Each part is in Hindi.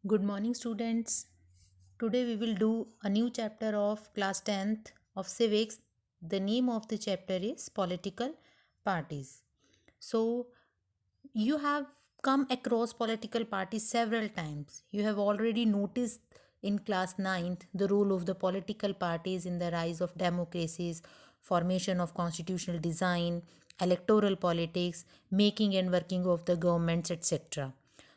Good morning, students. Today we will do a new chapter of class 10th of civics. The name of the chapter is political parties. So, you have come across political parties several times. You have already noticed in class 9th the role of the political parties in the rise of democracies, formation of constitutional design, electoral politics, making and working of the governments, etc.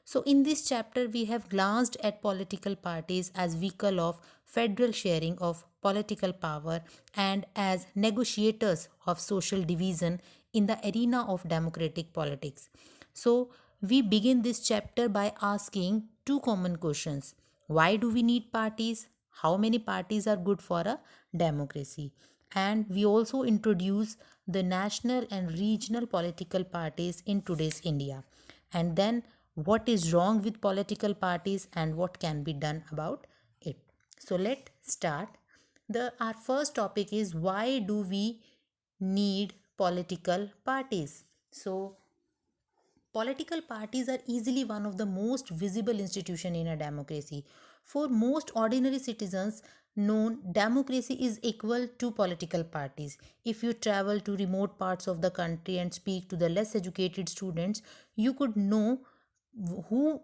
So, in this chapter, we have glanced at political parties as vehicle of federal sharing of political power and as negotiators of social division in the arena of democratic politics. So, we begin this chapter by asking two common questions. Why do we need parties? How many parties are good for a democracy? And we also introduce the national and regional political parties in today's India. And then what is wrong with political parties and what can be done about it. So let's start. Our first topic is why do we need political parties? So political parties are easily one of the most visible institutions in a democracy. For most ordinary citizens, known democracy is equal to political parties. If you travel to remote parts of the country and speak to the less educated students, you could know who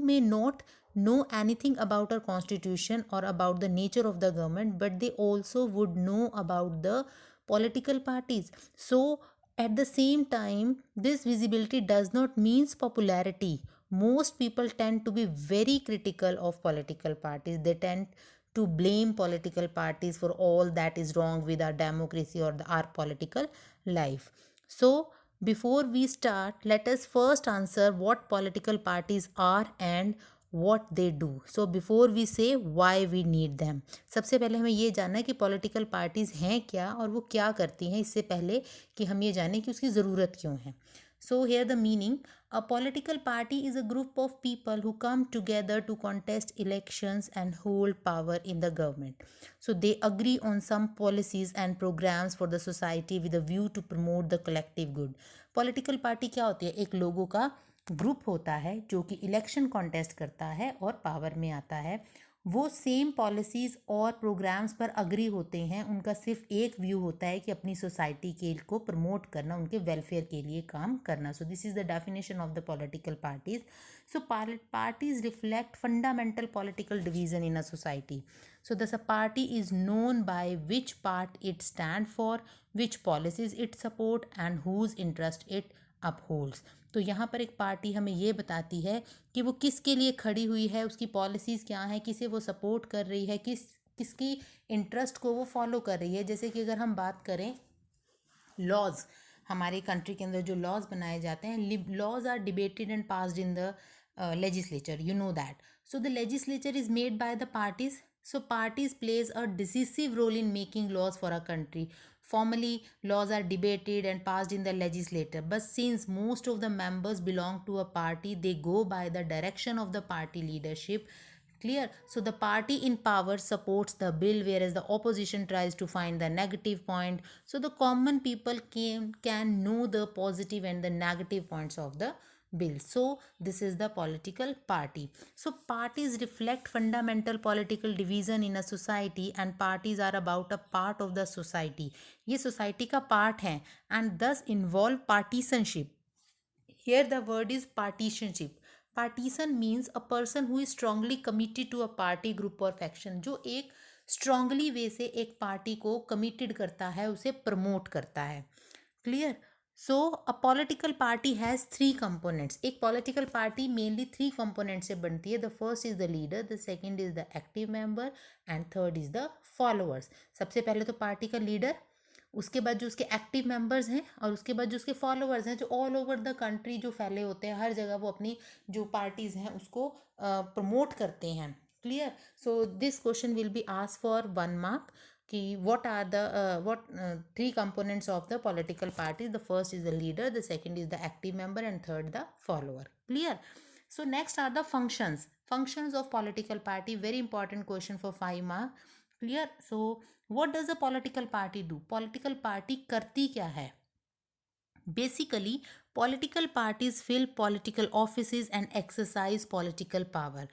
may not know anything about our constitution or about the nature of the government, but they also would know about the political parties. So at the same time, this visibility does not means popularity. Most people tend to be very critical of political parties. They tend to blame political parties for all that is wrong with our democracy or our political life. So before we start, let us first answer what political parties are and what they do. So before we say why we need them, सबसे पहले हमें ये जानना है कि पॉलिटिकल पार्टीज़ हैं क्या और वो क्या करती हैं, इससे पहले कि हम ये जानें कि उसकी ज़रूरत क्यों है. So here the meaning, a political party is a group of people who come together to contest elections and hold power in the government. So they agree on some policies and programs for the society with a view to promote the collective good. Political party क्या होती है? एक लोगों का ग्रुप होता है जो कि इलेक्शन कॉन्टेस्ट करता है और पावर में आता है. वो सेम पॉलिसीज़ और प्रोग्राम्स पर अग्री होते हैं. उनका सिर्फ एक व्यू होता है कि अपनी सोसाइटी के को प्रमोट करना, उनके वेलफेयर के लिए काम करना. सो this is the definition of the political parties. So parties reflect fundamental political division in a society. So thus a party is known by which part it stand for, which policies it support and whose interest it upholds. तो यहाँ पर एक पार्टी हमें ये बताती है कि वो किसके लिए खड़ी हुई है, उसकी पॉलिसीज़ क्या हैं, किसे वो सपोर्ट कर रही है, किसकी इंटरेस्ट को वो फॉलो कर रही है. जैसे कि अगर हम बात करें लॉज, हमारे कंट्री के अंदर जो लॉज बनाए जाते हैं, laws are debated and passed in the legislature, you know that. So the legislature is made by the parties. So parties plays a decisive role in making laws for a country. Formally, laws are debated and passed in the legislature, but since most of the members belong to a party, they go by the direction of the party leadership. Clear? So the party in power supports the bill, whereas the opposition tries to find the negative point. So the common people can know the positive and the negative points of the bill. So this is the political party. So parties reflect fundamental political division in a society, and parties are about a part of the society. ये society का part है and thus involve partisanship. Here the word is partisanship. Partisan means a person who is strongly committed to a party, group और faction. जो एक strongly way से एक पार्टी को committed करता है, उसे promote करता है. Clear? So a political party has three components. एक political party mainly three components से बनती है. The first is the leader, the second is the active member and third is the followers. सबसे पहले तो पार्टी का लीडर, उसके बाद जो उसके एक्टिव मेंबर्स हैं और उसके बाद जो उसके फॉलोअर्स हैं, जो ऑल ओवर द कंट्री जो फैले होते हैं, हर जगह वो अपनी जो पार्टीज़ हैं उसको प्रमोट करते हैं. Clear? So this question will be asked for 1 mark कि what are the three components of the political party. The first is the leader, the second is the active member and third the follower. Clear? So next are the functions of political party. Very important question for 5 mark. Clear? So what does a political party do? Political party करती क्या है? Basically, Political parties fill political offices and exercise political power.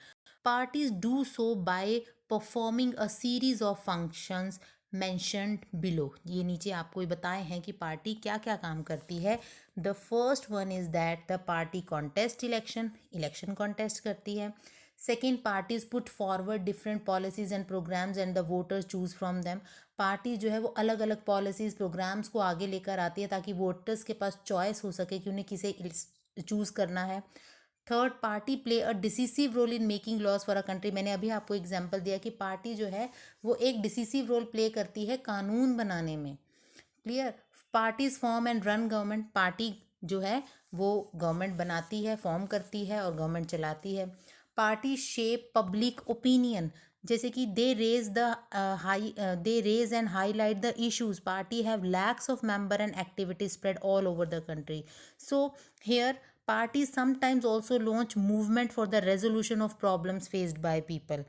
Parties do so by performing a series of functions mentioned below. ये नीचे आपको ये बताए हैं कि पार्टी क्या क्या काम करती है. The first one is that the party contest election contest करती है. Second, parties put forward different policies and programs and the voters choose from them. Party जो है वो अलग अलग पॉलिसीज प्रोग्राम्स को आगे लेकर आती है ताकि वोटर्स के पास चॉइस हो सके कि उन्हें किसे चूज़ करना है. Third, party play a decisive role in making laws for a country. मैंने अभी आपको एग्जांपल दिया कि पार्टी जो है वो एक डिसिसिव रोल प्ले करती है कानून बनाने में. Clear. Parties form and run government. Party जो है वो गवर्नमेंट बनाती है, फॉर्म करती है और गवर्नमेंट चलाती है. पार्टी शेप पब्लिक ओपिनियन, जैसे कि they raise and highlight the issues. Party have lacks of member and activity spread all over the country. So here parties sometimes also launch movement for the resolution of problems faced by people.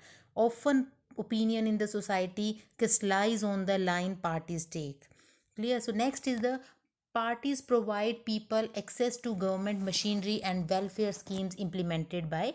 Often opinion in the society crystallize on the line parties take. Clear. So next is the parties provide people access to government machinery and welfare schemes implemented by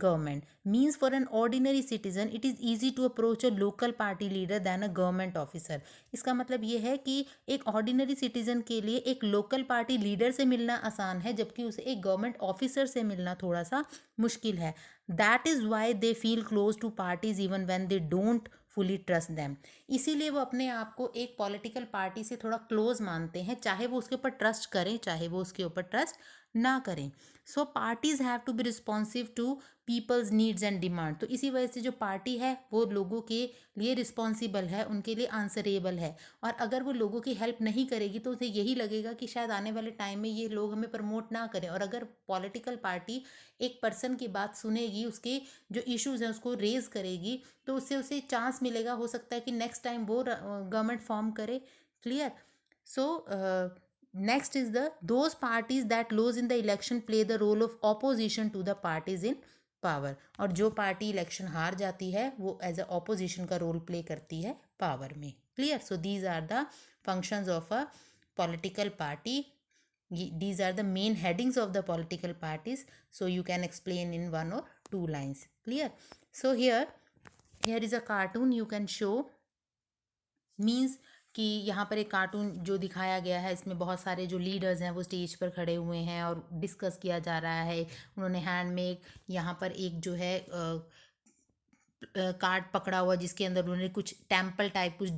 government. Means for an ordinary citizen it is easy to approach a local party leader than a government officer. इसका मतलब ये है कि एक ऑर्डिनरी सिटीजन के लिए एक लोकल पार्टी लीडर से मिलना आसान है जबकि उसे एक गवर्नमेंट ऑफिसर से मिलना थोड़ा सा मुश्किल है. That is why they feel close to parties even when they don't fully trust them. इसीलिए वो अपने आप को एक पॉलिटिकल पार्टी से थोड़ा क्लोज मानते हैं, चाहे वो उसके ऊपर ट्रस्ट करें चाहे वो उसके ऊपर ट्रस्ट ना करें. So parties have to be responsive to people's needs and demand. तो इसी वजह से जो पार्टी है वो लोगों के लिए रिस्पॉन्सिबल है, उनके लिए आंसरेबल है. और अगर वो लोगों की हेल्प नहीं करेगी तो उसे यही लगेगा कि शायद आने वाले टाइम में ये लोग हमें प्रमोट ना करें. और अगर पॉलिटिकल पार्टी एक पर्सन की बात सुनेगी, उसके जो इश्यूज हैं उसको रेज करेगी, तो उससे उसे चांस मिलेगा, हो सकता है कि नेक्स्ट टाइम वो गवर्नमेंट फॉर्म करे. Clear. So next is the those parties that lose in the election play the role of opposition to the parties in power. और जो पार्टी इलेक्शन हार जाती है वो एज अ ऑपोजिशन का रोल प्ले करती है पावर में. Clear. So these are the functions of a political party. These are the main headings of the political parties, so you can explain in one or two lines. Clear. So here is a cartoon you can show. Means कि यहाँ पर एक कार्टून जो दिखाया गया है इसमें बहुत सारे जो लीडर्स हैं वो स्टेज पर खड़े हुए हैं और डिस्कस किया जा रहा है. उन्होंने हैंड में यहाँ पर एक जो है कार्ड पकड़ा हुआ जिसके अंदर उन्होंने कुछ टेम्पल टाइप कुछ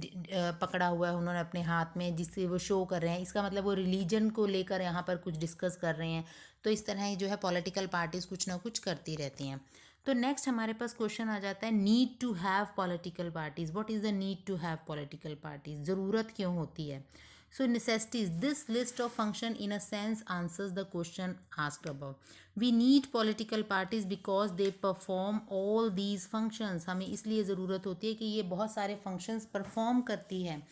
पकड़ा हुआ है उन्होंने अपने हाथ में, जिससे वो शो कर रहे हैं. इसका मतलब वो रिलीजन को लेकर यहाँ पर कुछ डिस्कस कर रहे हैं. तो इस तरह ही जो है पॉलिटिकल पार्टीज कुछ ना कुछ करती रहती हैं. तो नेक्स्ट हमारे पास क्वेश्चन आ जाता है need to have political parties. What is the need to have political parties. ज़रूरत क्यों होती है. So necessities. This list of function in a sense answers the question asked above. We need political parties because they perform all these functions. हमें इसलिए ज़रूरत होती है कि ये बहुत सारे functions perform करती है.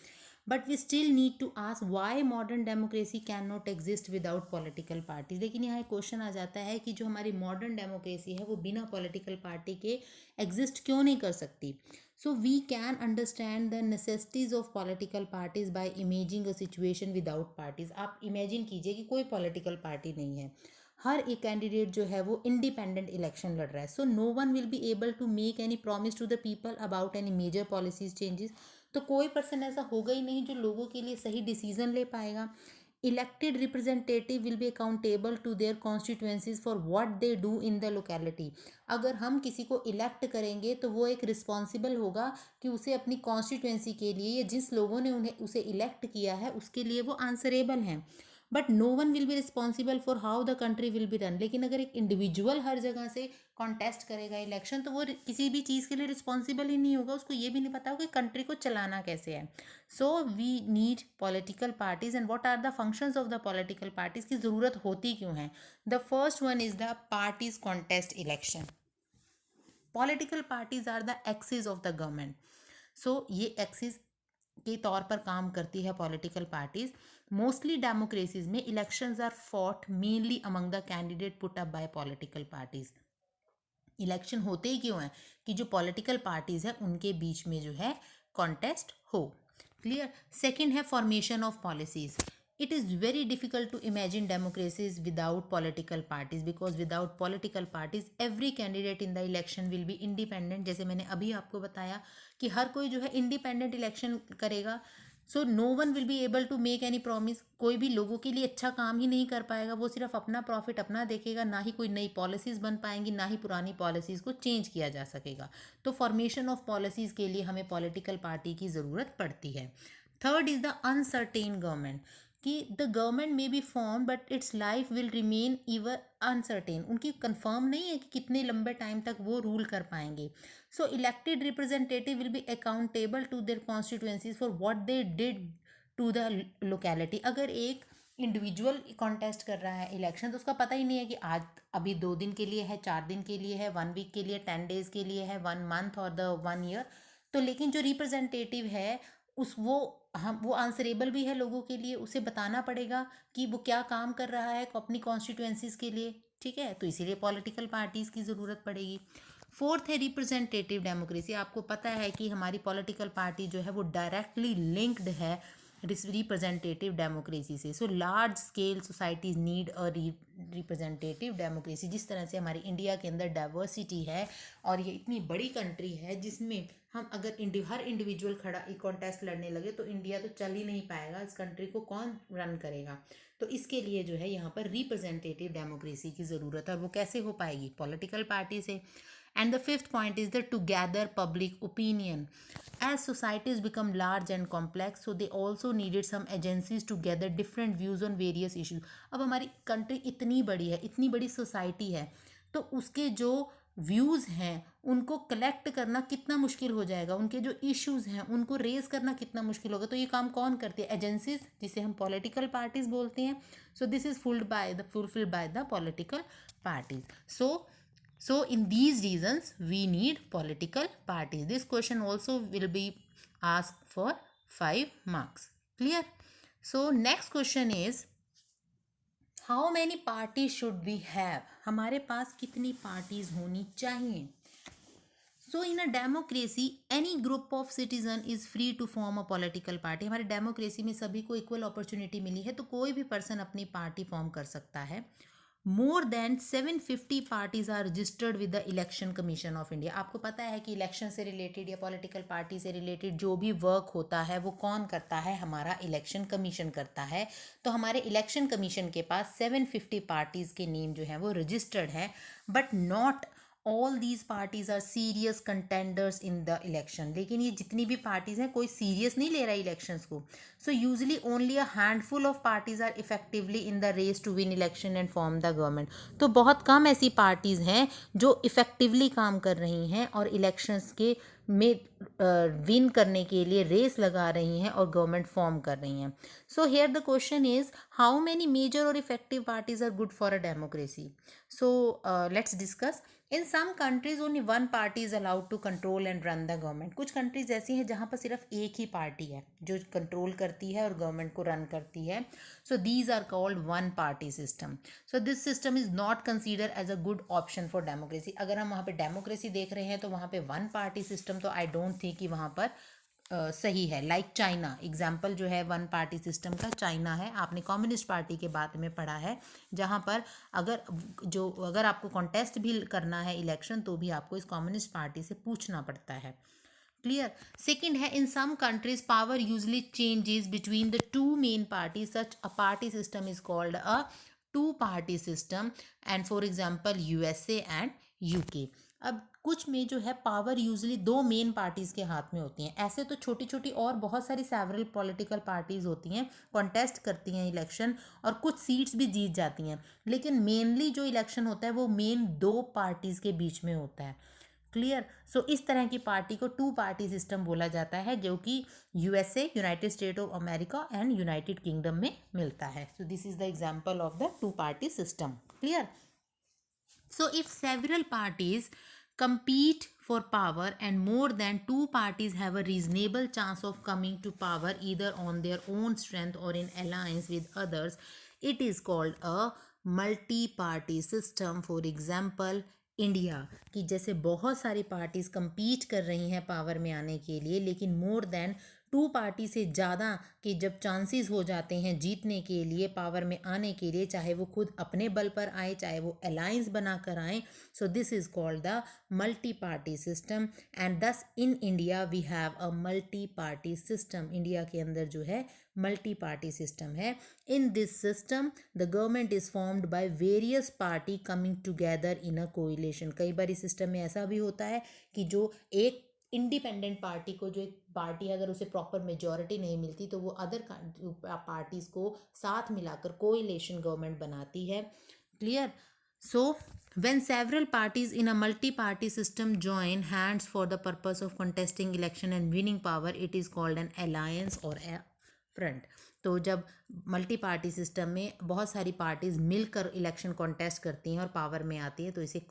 But we still need to ask why modern democracy cannot exist without political parties. लेकिन यहाँ एक क्वेश्चन आ जाता है कि जो हमारी मॉडर्न डेमोक्रेसी है वो बिना पॉलिटिकल पार्टी के एग्जिस्ट क्यों नहीं कर सकती. So we can understand the necessities of political parties by imagining a situation without parties. आप इमेजिन कीजिए कि कोई पॉलिटिकल पार्टी नहीं है, हर एक कैंडिडेट जो है वो इंडिपेंडेंट इलेक्शन लड़ रहा है. So no one will be able to make any promise to the people about any major policies changes. तो कोई पर्सन ऐसा होगा ही नहीं जो लोगों के लिए सही डिसीजन ले पाएगा. Elected representative will be accountable to their constituencies for what they do in the locality. अगर हम किसी को इलेक्ट करेंगे तो वो एक रिस्पॉन्सिबल होगा कि उसे अपनी कॉन्स्टिट्यूएंसी के लिए या जिस लोगों ने उसे इलेक्ट किया है उसके लिए वो आंसरेबल हैं. But no one will be responsible for how the country will be run. लेकिन अगर एक इंडिविजुअल हर जगह से कॉन्टेस्ट करेगा इलेक्शन तो वो किसी भी चीज़ के लिए रिस्पॉन्सिबल ही नहीं होगा, उसको ये भी नहीं पता होगा कि कंट्री को चलाना कैसे है. So we need political parties. And what are the functions of the political parties की ज़रूरत होती क्यों है. The first one is the parties contest election. Political parties are the axis of the government. So ये एक्सिस के तौर पर काम करती है पॉलिटिकल पार्टीज. मोस्टली डेमोक्रेसीज में elections are fought mainly among the candidate put up by political parties. Election होते ही क्यों हैं कि जो पॉलिटिकल पार्टीज है उनके बीच में जो है कॉन्टेस्ट हो. क्लियर. सेकंड है formation of policies. it is very difficult to imagine democracies without political parties, because without political parties every candidate in the election will be independent. जैसे मैंने अभी आपको बताया कि हर कोई जो है इंडिपेंडेंट इलेक्शन करेगा, so no one will be able to make any promise. कोई भी लोगों के लिए अच्छा काम ही नहीं कर पाएगा, वो सिर्फ अपना प्रॉफिट अपना देखेगा, ना ही कोई नई पॉलिसीज़ बन पाएंगी, ना ही पुरानी पॉलिसीज़ को चेंज किया जा सकेगा। तो फॉर्मेशन ऑफ पॉलिसीज़ के लिए हमें पॉलिटिकल पार्टी की ज़रूरत पड़ती है। Third is the uncertain government, कि द गवर्नमेंट में be form but it's life will remain ever uncertain. उनकी कंफर्म नहीं है कि कितने लंबे टाइम तक वो रूल कर पाएंगे। So elected representative will be accountable to their constituencies for what they did to the locality. अगर एक इंडिविजुअल कॉन्टेस्ट कर रहा है इलेक्शन, तो उसका पता ही नहीं है कि आज अभी 2 दिन के लिए है, 4 दिन के लिए है, 1 वीक के लिए, 10 डेज के लिए है, 1 मंथ और द 1 ईयर। तो लेकिन जो रिप्रेजेंटेटिव है उस वो आंसरेबल भी है लोगों के लिए, उसे बताना पड़ेगा कि वो क्या काम कर रहा है अपनी कॉन्स्टिट्यूएंसीज के लिए। ठीक है, तो इसीलिए पॉलिटिकल पार्टीज़ की ज़रूरत पड़ेगी। फोर्थ है रिप्रेजेंटेटिव डेमोक्रेसी। आपको पता है कि हमारी पॉलिटिकल पार्टी जो है वो डायरेक्टली लिंक्ड है रिप्रेजेंटेटिव डेमोक्रेसी से। So large scale societies need a representative democracy. जिस तरह से हमारी इंडिया के अंदर डाइवर्सिटी है और ये इतनी बड़ी कंट्री है जिसमें हम अगर हर इंडिविजुअल खड़ा एक कॉन्टेस्ट लड़ने लगे तो इंडिया तो चल ही नहीं पाएगा, इस कंट्री को कौन रन करेगा। तो इसके लिए जो है यहाँ पर रिप्रेजेंटेटिव डेमोक्रेसी की ज़रूरत है, और वो कैसे हो पाएगी? पॉलिटिकल पार्टी से। And the fifth point is that to gather public opinion. As societies become large and complex, so they also needed some agencies to gather different views on various issues. अब हमारी कंट्री इतनी बड़ी है, इतनी बड़ी सोसाइटी है, तो उसके जो व्यूज़ हैं उनको कलेक्ट करना कितना मुश्किल हो जाएगा, उनके जो इश्यूज़ हैं उनको रेज करना कितना मुश्किल होगा। तो ये काम कौन करती है? एजेंसीज, जिसे हम पॉलिटिकल पार्टीज बोलते हैं। So this is fulfilled by the political parties. So in these reasons we need political parties. This question also will be asked for 5 marks. Clear? So next question is how many parties should we have? हमारे पास कितनी parties होनी चाहिए? So in a democracy any group of citizen is free to form a political party. हमारे डेमोक्रेसी में सभी को इक्वल अपॉर्चुनिटी मिली है, तो कोई भी पर्सन अपनी पार्टी फॉर्म कर सकता है। More than 750 parties are registered with the election commission of India. आपको पता है कि इलेक्शन से रिलेटेड या पॉलिटिकल पार्टी से रिलेटेड जो भी वर्क होता है वो कौन करता है? हमारा इलेक्शन कमीशन करता है। तो हमारे इलेक्शन कमीशन के पास 750 पार्टीज़ के नेम जो हैं वो रजिस्टर्ड हैं, but not all these parties are serious contenders in the election. लेकिन ये जितनी भी पार्टीज हैं कोई सीरियस नहीं ले रहा है इलेक्शंस को। So usually only a handful of parties are effectively in the race to win election and form the government. तो बहुत कम ऐसी पार्टीज हैं जो इफेक्टिवली काम कर रही हैं और इलेक्शंस के में विन करने के लिए रेस लगा रही हैं और गवर्नमेंट फॉर्म कर रही हैं। So here the question is how many major or effective parties are good for a democracy? So let's discuss. In some countries only one party is allowed to control and run the government. कुछ कंट्रीज ऐसी हैं जहाँ पर सिर्फ एक ही पार्टी है जो कंट्रोल करती है और गवर्नमेंट को रन करती है। So these are called one party system. So this system is not consider as a good option for democracy. अगर हम वहाँ पे डेमोक्रेसी देख रहे हैं तो वहाँ पे वन पार्टी सिस्टम तो आई डोंट थिंक कि वहाँ पर सही है। लाइक चाइना, एग्जाम्पल जो है वन पार्टी सिस्टम का चाइना है। आपने कम्युनिस्ट पार्टी के बारे में पढ़ा है, जहाँ पर अगर आपको कॉन्टेस्ट भी करना है इलेक्शन तो भी आपको इस कम्युनिस्ट पार्टी से पूछना पड़ता है। क्लियर? सेकंड है in some countries power usually changes between the two main parties, such a party system is called a two party system, and for example USA and UK. अब कुछ में जो है पावर यूजली दो मेन पार्टीज़ के हाथ में होती हैं। ऐसे तो छोटी छोटी और बहुत सारी सेवरल पॉलिटिकल पार्टीज़ होती हैं, कॉन्टेस्ट करती हैं इलेक्शन और कुछ सीट्स भी जीत जाती हैं, लेकिन मेनली जो इलेक्शन होता है वो मेन दो पार्टीज़ के बीच में होता है। क्लियर? सो इस तरह की पार्टी को टू पार्टी सिस्टम बोला जाता है, जो कि USA, United state of America and United kingdom में मिलता है। So this is the example of the two party system. Clear? So if several parties compete for power and more than two parties have a reasonable chance of coming to power either on their own strength or in alliance with others, it is called a multi-party system. For example, India की जैसे बहुत सारी पार्टीज compete कर रही हैं पावर में आने के लिए, लेकिन मोर देन टू पार्टी से ज़्यादा के जब चांसेस हो जाते हैं जीतने के लिए, पावर में आने के लिए, चाहे वो खुद अपने बल पर आए, चाहे वो अलायंस बनाकर आए, so this is called the multi party system. And thus in India we have a multi party system. India के अंदर जो है मल्टी पार्टी सिस्टम है। In this system the government is formed by various party coming together in a coalition. कई बार इस सिस्टम में ऐसा भी होता है कि जो एक इंडिपेंडेंट पार्टी को, जो एक पार्टी अगर उसे प्रॉपर मेजॉरिटी नहीं मिलती तो वो अदर पार्टीज को साथ मिलाकर कोइलेशन गवर्नमेंट बनाती है। Clear? So when several parties in a multi-party system join hands for the purpose of contesting election and winning power, it is called an alliance or a front. तो जब मल्टी पार्टी सिस्टम में बहुत सारी पार्टीज मिलकर इलेक्शन कॉन्टेस्ट करती हैं और पावर में आती है तो इसे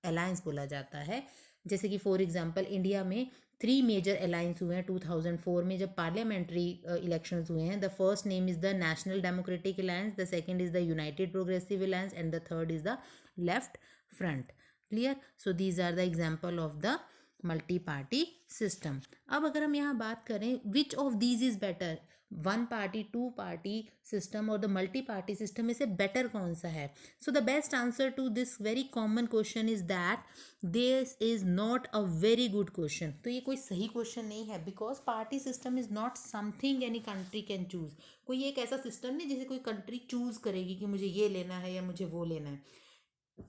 अलायंस बोला जाता है। जैसे कि फॉर एग्जांपल इंडिया में 3 मेजर अलायंस हुए हैं 2004 में जब पार्लियामेंट्री इलेक्शंस हुए हैं। The first name is the national democratic alliance, the second is the united progressive alliance and the third is the left front. Clear? So these are the example of the multi party system. अब अगर हम यहाँ बात करें which of these is better, one party, two party system और द मल्टी पार्टी सिस्टम में से बेटर कौन सा है? So the best answer to this very common question is that this is not a very good question. तो ये कोई सही क्वेश्चन नहीं है, because party system is not something any country can choose. कोई एक ऐसा सिस्टम नहीं जिसे कोई कंट्री चूज करेगी कि मुझे ये लेना है या मुझे वो लेना है।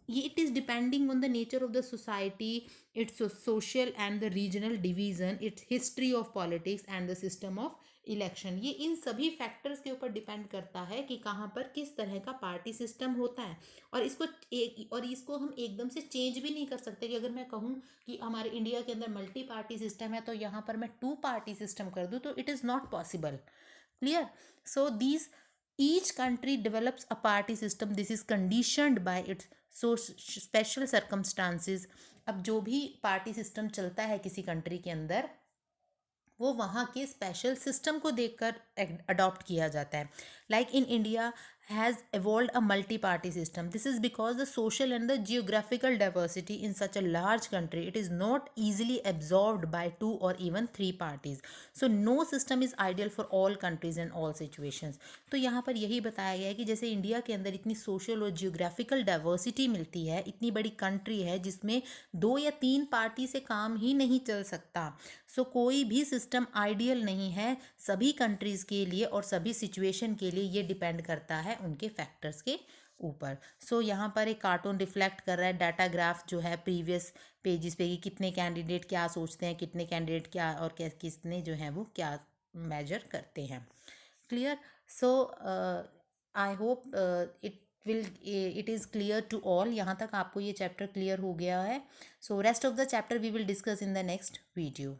It is depending on the nature of the society, its social and the regional division, its history of politics and the system of election. ये इन सभी फैक्टर्स के ऊपर डिपेंड करता है कि कहाँ पर किस तरह का पार्टी सिस्टम होता है। और इसको हम एकदम से चेंज भी नहीं कर सकते कि अगर मैं कहूँ कि हमारे इंडिया के अंदर मल्टी पार्टी सिस्टम है तो यहाँ पर मैं टू पार्टी सिस्टम कर दूँ, तो it is not possible. Clear? So these each country develops a party system. This is conditioned by its so special circumstances. अब जो भी पार्टी सिस्टम चलता है किसी कंट्री के अंदर वो वहाँ के स्पेशल सिस्टम को देखकर अडॉप्ट किया जाता है। Like in India has evolved a multi-party system. This is because the social and the geographical diversity in such a large country, it is not easily absorbed by 2 or even 3 parties. So no system is ideal for all countries and all situations. तो यहाँ पर यही बताया गया है कि जैसे इंडिया के अंदर इतनी सोशल और जियोग्राफिकल डाइवर्सिटी मिलती है, इतनी बड़ी कंट्री है जिसमें 2 या 3 पार्टी से काम ही नहीं चल सकता। सो कोई भी सिस्टम आइडियल नहीं है सभी कंट्रीज़ के लिए और सभी सिचुएशन के लिए। ये डिपेंड करता है उनके फैक्टर्स के ऊपर। सो यहाँ पर एक कार्टून रिफ्लेक्ट कर रहा है डाटा ग्राफ जो है प्रीवियस पेजेस पे कि कितने कैंडिडेट क्या सोचते हैं, कितने कैंडिडेट क्या और कितने जो हैं वो क्या मेजर करते हैं। Clear? So I hope it is clear to all. यहाँ तक आपको ये चैप्टर क्लियर हो गया है। So rest of the chapter we will discuss in the next video.